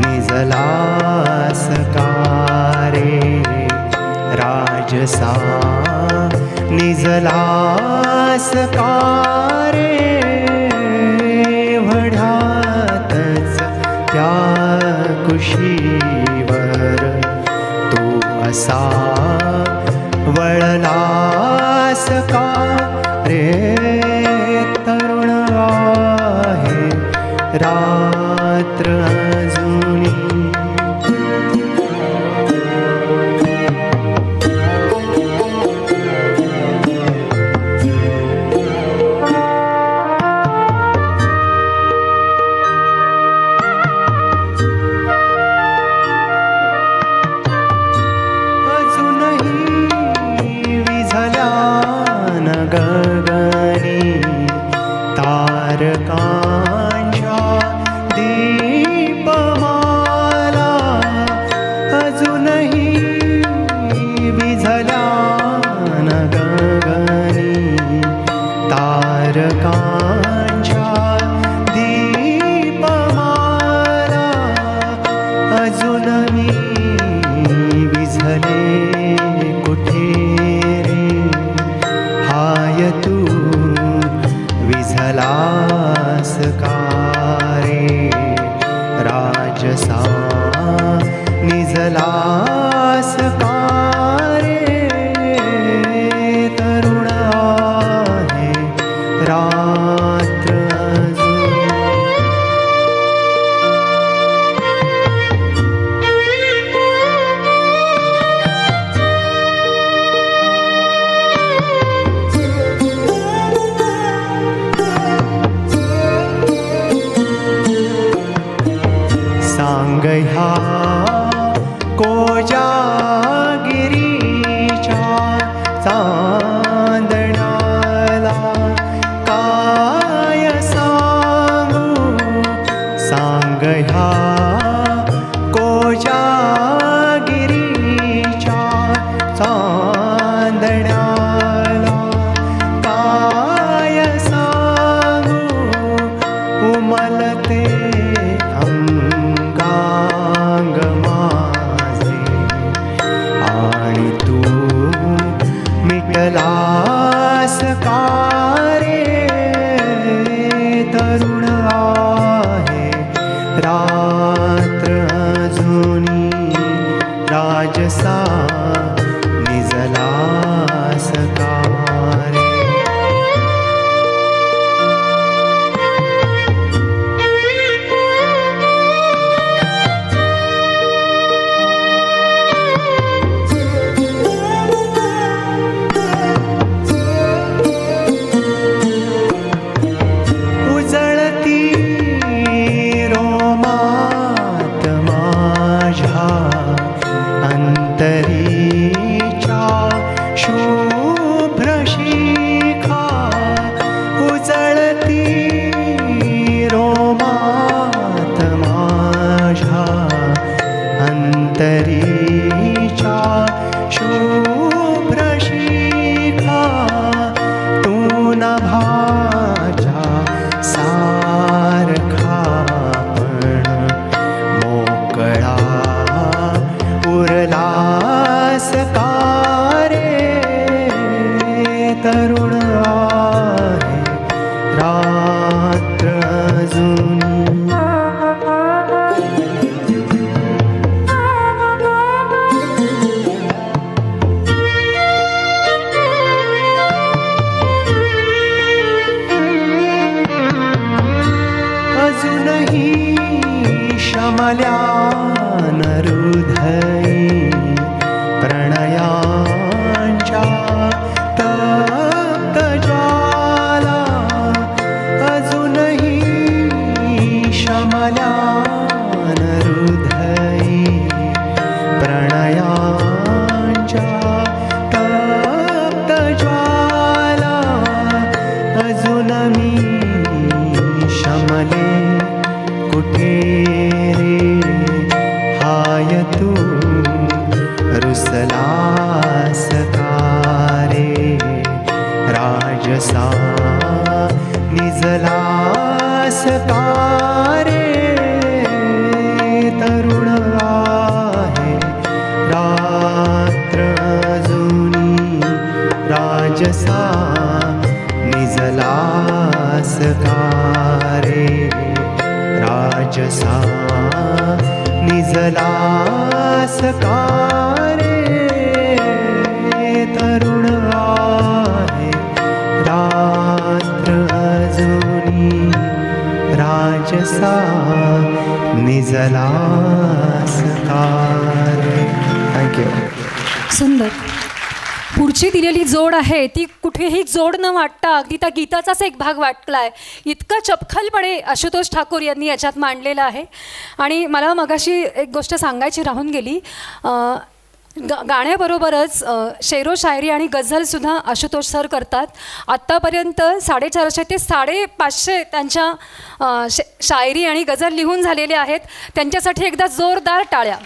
निजलास कारे राजसा निजलास कारे वढ्यातच त्या कुशीवर तू असा वळलास का रे तरुण आहे रात्र अजुनी गगनी तारकांच्या दीपमाला अजूनही विझल्या न गगनी तारकांच्या दीपमाला अजून मी विझले कुठे तू विझलास कारे राजसा निजलास कारे तरुण आहे रात्र ह्या कोजागिरीच्या चांदण्याला काय सांगू सांग ह्या कोजागिरीच्या चांदण्याला काय सांगू उमलते मिटलास कारे तरुण आहे रात्र अजुनी राजसा निजलास कारे अंतरीच्या शुभ्र शिखा उजळती रोमात माझ्या अंतरीच्या शुभ्र शिखा तू नभाच्या सारखा पण मोकळा उरलास कारे तरुण आहे रात्र अजुनी अजूनही शमल्या नरुधयी प्रणयांच्या तप्त ज्वाला अजूनही शमल्या नरुधयी प्रणयांच्या तप्त ज्वाला अजून मी शमले कुठे रे हाय तू रुसलास कारे राजसा निजलास कारे निजला सकारे तरुण आहे रात्र अजुनी राजसा निजला सकारे. थँक्यू. सुंदर. पुढची दिलेली जोड आहे ती कुठेही जोड न वाटता अगदी त्या गीताचाच एक भाग वाटलाय. इतका चपखलपणे आशुतोष ठाकूर यांनी याच्यात मांडलेला आहे. आणि मला मगाशी एक गोष्ट सांगायची राहून गेली. गाण्याबरोबरच शेरो शायरी आणि गझलसुद्धा आशुतोष सर करतात. आत्तापर्यंत 450 ते 550 त्यांच्या शायरी आणि गझल लिहून झालेल्या आहेत. त्यांच्यासाठी एकदा जोरदार टाळ्या.